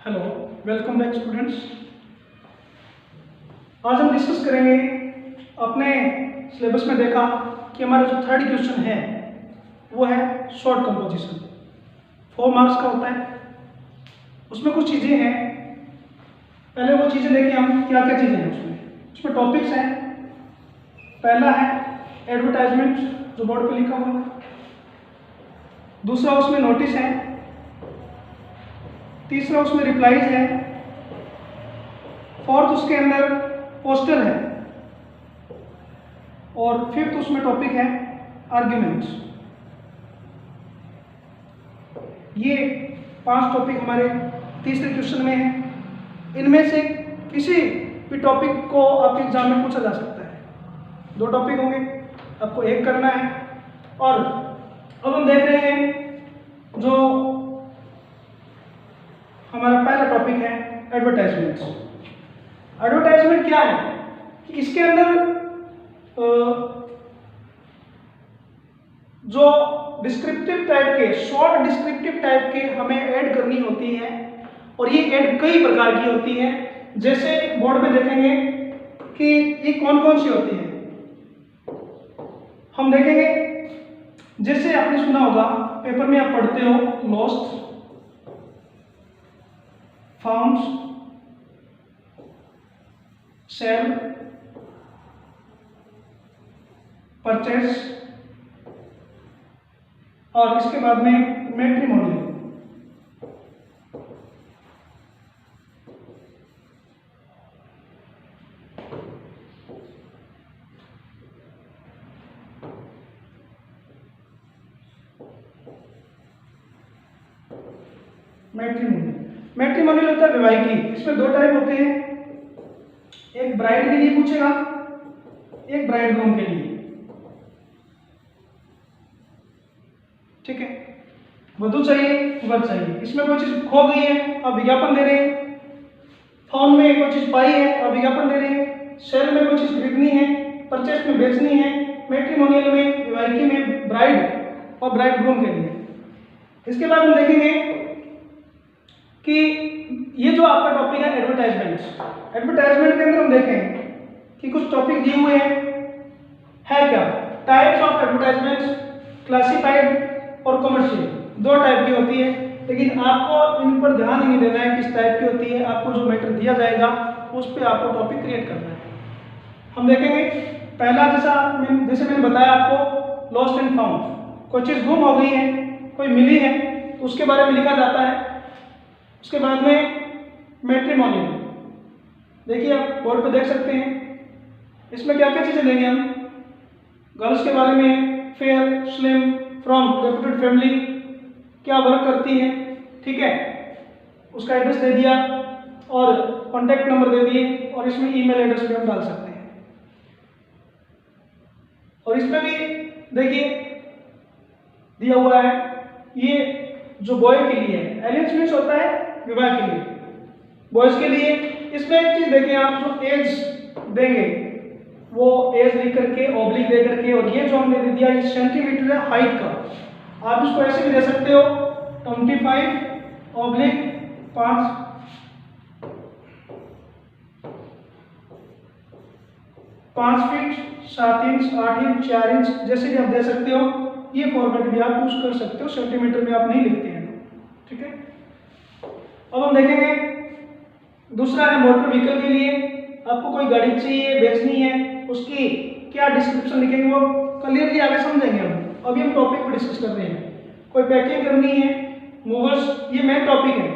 Hello, welcome back students. आज हम discuss करेंगे, अपने सिलेबस में देखा कि हमारा जो थर्ड क्वेश्चन है वो है शॉर्ट कंपोजिशन। 4 मार्क्स का होता है। उसमें कुछ चीज़ें हैं, पहले वो चीज़ें देखें हम क्या क्या चीज़ें हैं उसमें टॉपिक्स हैं। पहला है एडवर्टाइजमेंट, जो बोर्ड पे लिखा हुआ है। दूसरा उसमें नोटिस है। तीसरा उसमें रिप्लाईज है। फोर्थ उसके अंदर पोस्टर है। और फिफ्थ उसमें टॉपिक है आर्ग्यूमेंट्स। ये 5 टॉपिक हमारे तीसरे क्वेश्चन में है। इनमें से किसी भी टॉपिक को आपके एग्जाम में पूछा जा सकता है। 2 टॉपिक होंगे, आपको एक करना है। और अब हम देख रहे हैं जो हमारा पहला टॉपिक है एडवर्टाइजमेंट। एडवर्टाइजमेंट क्या है कि इसके अंदर जो डिस्क्रिप्टिव टाइप के, शॉर्ट डिस्क्रिप्टिव टाइप के हमें ऐड करनी होती है। और ये ऐड कई प्रकार की होती है। जैसे बोर्ड में देखेंगे कि ये कौन कौन सी होती है, हम देखेंगे। जैसे आपने सुना होगा, पेपर में आप पढ़ते हो, लॉस्ट, फाउंड, सेल, परचेस, और इसके बाद में मैट्रिमोनियल। मैट्रिमोनियल होता है विवाहिकी। इसमें 2 टाइप होते हैं, एक ब्राइड के लिए पूछेगा, एक ब्राइड ग्रूम के लिए। ठीक है, वधू चाहिए, वर चाहिए। इसमें कोई चीज खो गई है, आप विज्ञापन दे रहे हैं। फाउंड में कोई चीज पाई है, आप विज्ञापन दे रहे हैं। सेल में कोई चीज खरीदनी है, परचेस में बेचनी है। मैट्रिमोनियल में, विवाहिकी में ब्राइड और ब्राइड ग्रूम के लिए। इसके बाद हम देखेंगे कि ये जो आपका टॉपिक है एडवर्टाइजमेंट। एडवर्टाइजमेंट के अंदर हम देखें कि कुछ टॉपिक दिए हुए हैं, है क्या? टाइप्स ऑफ एडवर्टाइजमेंट, क्लासिफाइड और कमर्शियल। 2 टाइप की होती है, लेकिन आपको इन पर ध्यान ही नहीं देना है किस टाइप की होती है। आपको जो मैटर दिया जाएगा उस पर आपको टॉपिक क्रिएट करना है। हम देखेंगे पहला, जैसे मैंने बताया आपको, लॉस्ट एंड फाउंड। कोई चीज़ गुम हो गई है, कोई मिली है, तो उसके बारे में लिखा जाता है। उसके बाद में मैट्रिमोनियल, देखिए आप बोर्ड पे देख सकते हैं। इसमें क्या क्या चीज़ें देंगे हम, गर्ल्स के बारे में, fair, slim, from reputed family, क्या वर्क करती है, ठीक है, उसका एड्रेस दे दिया और कॉन्टैक्ट नंबर दे दिए, और इसमें ईमेल एड्रेस भी हम डाल सकते हैं। और इसमें भी देखिए दिया हुआ है, ये जो बॉय के लिए है, एलियंस होता है विवाह के लिए, बॉयज के लिए। इसमें एक चीज देखें आप, जो एज देंगे वो एज लिख करके, ऑब्लिक दे करके, और ये जो हमने दे दिया ये सेंटीमीटर है हाइट का। आप इसको ऐसे भी दे सकते हो, 25/5, 5 फीट 7 इंच, 8 इंच, 4 इंच, जैसे भी आप दे सकते हो। ये फॉर्मेट भी आप यूज कर सकते हो, सेंटीमीटर में आप नहीं लिखते हैं, ठीक है। अब हम देखेंगे दूसरा है मोटर व्हीकल के लिए। आपको कोई गाड़ी चाहिए, बेचनी है, उसकी क्या डिस्क्रिप्शन लिखेंगे वो क्लियरली आगे समझेंगे हम। अभी हम टॉपिक पर डिस्कस कर रहे हैं। कोई पैकिंग करनी है, मूवर्स, ये मेन टॉपिक है।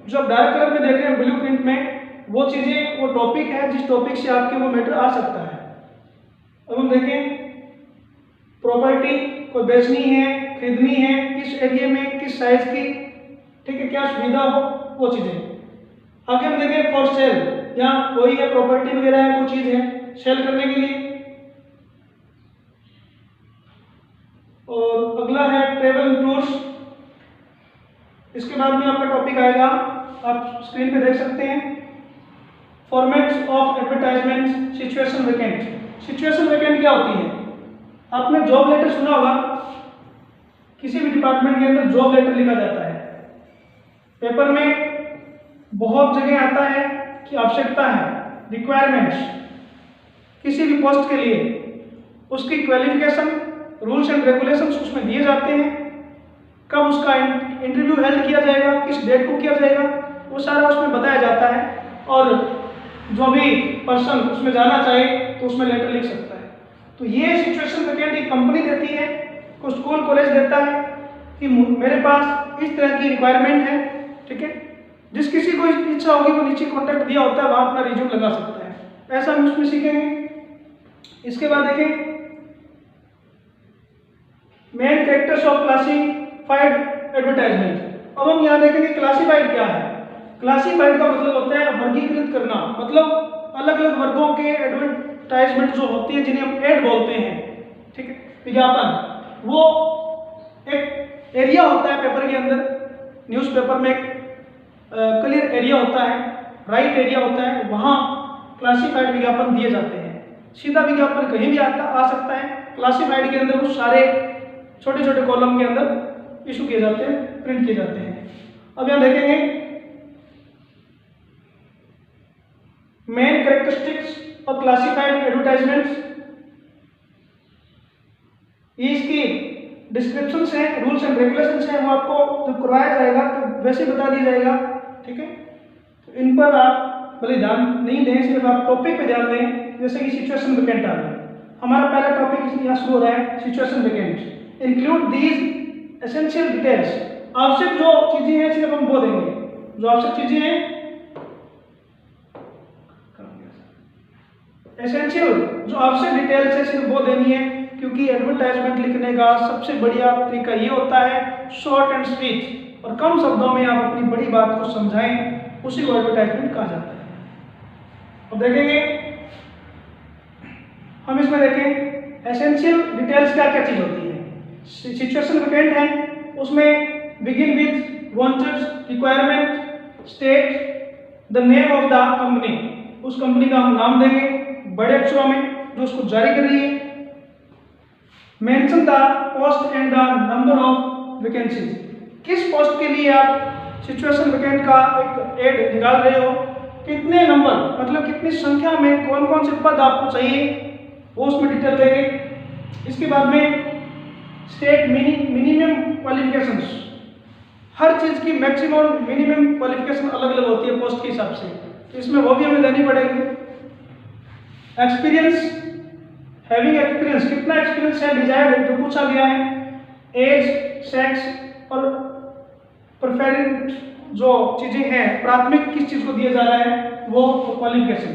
जो आप डार्क कलर में देख रहे हैं ब्लू प्रिंट में, वो चीज़ें, वो टॉपिक है जिस टॉपिक से आपके वो मैटर आ सकता है। अब हम देखें प्रॉपर्टी, कोई बेचनी है, खरीदनी है, किस एरिया में, किस साइज की, ठीक है, क्या सुविधा हो, वो चीज़ें। आगे हम देखें फॉर सेल, यहाँ कोई है, प्रॉपर्टी वगैरह है, कोई चीज़ है सेल करने के लिए। और अगला है ट्रेवल टूर्स। इसके बाद में आपका टॉपिक आएगा, आप स्क्रीन पे देख सकते हैं, formats of advertisement, situation vacant. Situation vacant क्या होती है? आपने जॉब लेटर सुना होगा, किसी भी डिपार्टमेंट के अंदर जॉब लेटर लिखा जाता है। पेपर में बहुत जगह आता है कि आवश्यकता है, रिक्वायरमेंट्स, किसी भी पोस्ट के लिए उसकी क्वालिफिकेशन, रूल्स एंड रेगुलेशंस उसमें दिए जाते हैं, कब उसका इंटरव्यू हेल्ड किया जाएगा, किस डेट को किया जाएगा, वो सारा उसमें बताया जाता है। और जो भी पर्सन उसमें जाना चाहे तो उसमें लेटर लिख सकता है। तो ये सिचुएशन वैकेंट एक कंपनी देती है, कोई स्कूल कॉलेज देता है कि मेरे पास इस तरह की रिक्वायरमेंट है, ठीक है। जिस किसी को इच्छा होगी वो नीचे कॉन्टैक्ट दिया होता है, वहाँ अपना रिज्यूम लगा सकता है। ऐसा हम उसमें सीखेंगे। इसके बाद देखें main characters of classified advertisement. अब हम यहाँ देखेंगे क्लासिफाइड क्या है। क्लासिफाइड का मतलब होता है वर्गीकृत करना, मतलब अलग अलग वर्गों के एडवर्टाइजमेंट जो होती है जिन्हें हम एड बोलते हैं, ठीक है, विज्ञापन। वो एक एरिया होता है पेपर के अंदर, न्यूज़पेपर में एक क्लियर एरिया होता है, राइट एरिया होता है, वहाँ क्लासिफाइड विज्ञापन दिए जाते हैं। सीधा विज्ञापन कहीं भी आ सकता है, क्लासिफाइड के अंदर वो सारे छोटे छोटे कॉलम के अंदर इशू किए जाते हैं, प्रिंट किए जाते हैं। अब यहाँ देखेंगे main characteristics of classified advertisements. ये इसकी डिस्क्रिप्शंस हैं, रूल्स एंड रेगुलेशंस हैं, वो आपको जब करवाया जाएगा तो वैसे बता दिया जाएगा, ठीक है। तो इन पर आप भले ध्यान नहीं दें, सिर्फ आप टॉपिक पे ध्यान दें। जैसे कि सिचुएशन वैकेंट आ गया, हमारा पहला टॉपिक यहाँ शुरू हो रहा है, situation vacant. Include these essential details. आवश्यक जो चीजें हैं सिर्फ हम वो देंगे, जो आवश्यक चीजें हैं, एसेंशियल जो आवश्यक डिटेल्स है सिर्फ वो देनी है, क्योंकि एडवर्टाइजमेंट लिखने का सबसे बढ़िया तरीका ये होता है शॉर्ट एंड स्वीट, और कम शब्दों में आप अपनी बड़ी बात को समझाएं, उसी को एडवर्टाइजमेंट कहा जाता है। अब देखेंगे हम इसमें देखें एसेंशियल डिटेल्स क्या क्या चीज होती है। सिचुएशन वैकेंट है, उसमें begin with wanted requirement, state the name of the company, उस कंपनी का हम नाम देंगे बड़े अक्षरों में जो उसको जारी कर रही है। Mention the post and the number of vacancies, किस पोस्ट के लिए आप सिचुएशन वैकेंट का एक एड निकाल रहे हो, कितने नंबर मतलब कितनी संख्या में कौन कौन से पद आपको चाहिए, वो उसमें डिटेल देंगे। इसके बाद में स्टेट मिनिमम क्वालिफिकेशंस, हर चीज की मैक्सिमम और मिनिमम क्वालिफिकेशन अलग अलग होती है पोस्ट के हिसाब से, तो इसमें वो भी हमें देनी पड़ेगी। एक्सपीरियंस, हैविंग एक्सपीरियंस, कितना एक्सपीरियंस है डिजायर्ड जो पूछा गया है। एज, सेक्स और प्रेफरेंट जो चीजें हैं, प्राथमिक किस चीज को दिया जा रहा है वो क्वालिफिकेशन।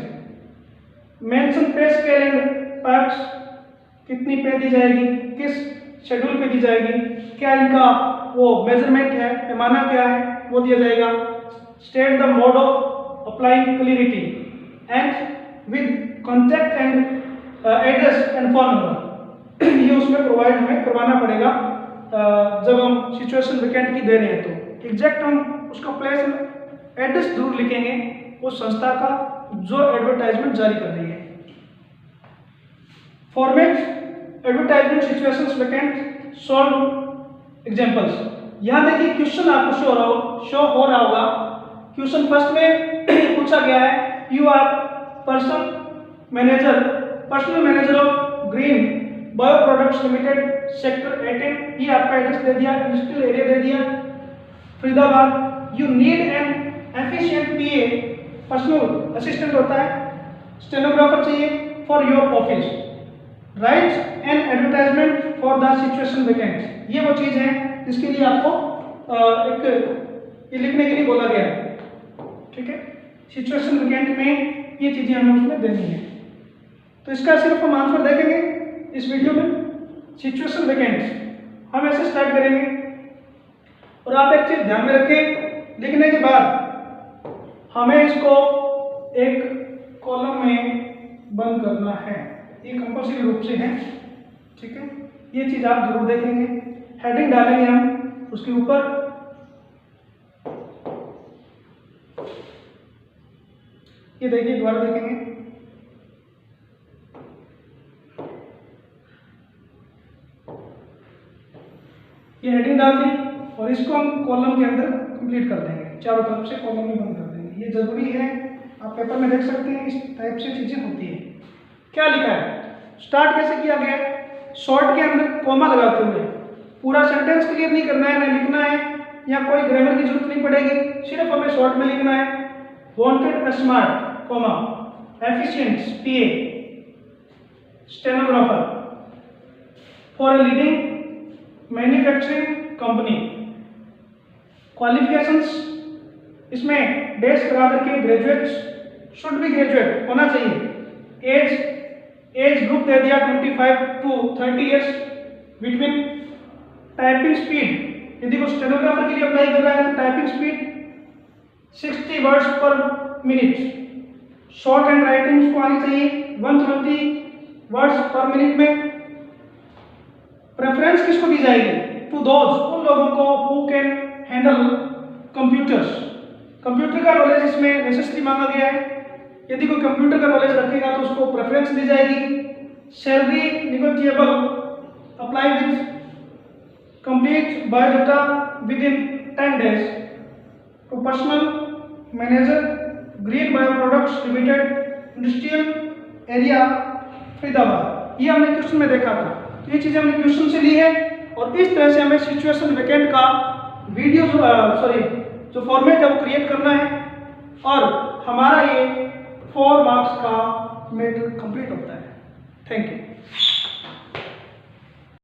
मेंशन पे स्केल एंड पैक्स, कितनी पे दी जाएगी, किस शेड्यूल पे दी जाएगी, क्या इनका वो मेजरमेंट है, पैमाना क्या है, वो दिया जाएगा। State the mode of applying clarity and with contact and address and phone number, ये उसमें प्रोवाइड हमें करवाना पड़ेगा जब हम सिचुएशन वैकेंट की दे रहे हैं। तो एग्जैक्ट हम उसका प्लेस एड्रेस जरूर लिखेंगे उस संस्था का जो एडवर्टाइजमेंट जारी कर रही है। Format advertisement situations vacant solve examples. यहाँ देखिए क्वेश्चन आपको शो हो रहा होगा। क्वेश्चन फर्स्ट में पूछा गया है, you are personnel manager of Green Bio Products Limited sector 18, ये आपका एड्रेस दे दिया, इंडस्ट्रियल एरिया दे दिया Faridabad. You need an efficient PA, personal assistant होता है, स्टेनोग्राफर चाहिए for your office. Right an advertisement for the situation vacant, ये वो चीज है जिसके लिए आपको एक ये लिखने के लिए बोला गया है, ठीक है। सिचुएशन वैकेंट में ये चीजें हमें उसमें देनी है। तो इसका सिर्फ हम आंसर देखेंगे इस वीडियो में। सिचुएशन वैकेंट हम ऐसे स्टार्ट करेंगे, और आप एक चीज ध्यान में रखें, लिखने के बाद हमें इसको एक कॉलम में बंद करना है, ये कंपल्सरी रूप से है, ठीक है। ये चीज आप जरूर देखेंगे। हेडिंग डालेंगे हम उसके ऊपर, ये देखिए दोबारा देखेंगे, ये हेडिंग डाल दी और इसको हम कॉलम के अंदर कंप्लीट कर देंगे, चारों तरफ से कॉलम में बंद कर देंगे। ये जरूरी है, आप पेपर में देख सकते हैं, इस टाइप से चीजें होती है। क्या लिखा है, स्टार्ट कैसे किया गया है, शॉर्ट के अंदर कॉमा लगाते हुए, पूरा सेंटेंस क्लियर नहीं करना है, ना लिखना है, या कोई ग्रामर की जरूरत नहीं पड़ेगी, सिर्फ हमें शॉर्ट में लिखना है। Wanted a smart comma efficient PA stenographer for a leading manufacturing company. Qualifications इसमें डेट्स लगा करके ग्रेजुएट, शुड बी ग्रेजुएट होना चाहिए। एज ग्रुप दे दिया 25 to 30 years between. Typing speed, यदि वो स्टेनोग्राफर के लिए अप्लाई कर रहा है तो टाइपिंग स्पीड 60 वर्ड्स पर मिनट। शॉर्ट हैंड राइटिंग उसको आनी चाहिए 120 वर्ड्स पर मिनट में। प्रेफरेंस किसको दी जाएगी, टू दोज, उन लोगों को who can handle computers. Computer का नॉलेज इसमें नेसेसरी मांगा गया है, यदि कोई कंप्यूटर का नॉलेज रखेगा तो उसको प्रेफरेंस दी जाएगी। Salary negotiable, apply with complete biodata with in 10 days। Professional manager green Bio Products limited, industrial area Faridabad. ये हमने क्वेश्चन में देखा था, तो ये चीजें हमने क्वेश्चन से ली है, और इस तरह से हमें सिचुएशन वैकेंट का वीडियो जो फॉर्मेट है वो क्रिएट करना है, और हमारा ये 4 मार्क्स का मेथड कंप्लीट होता है। Thank you.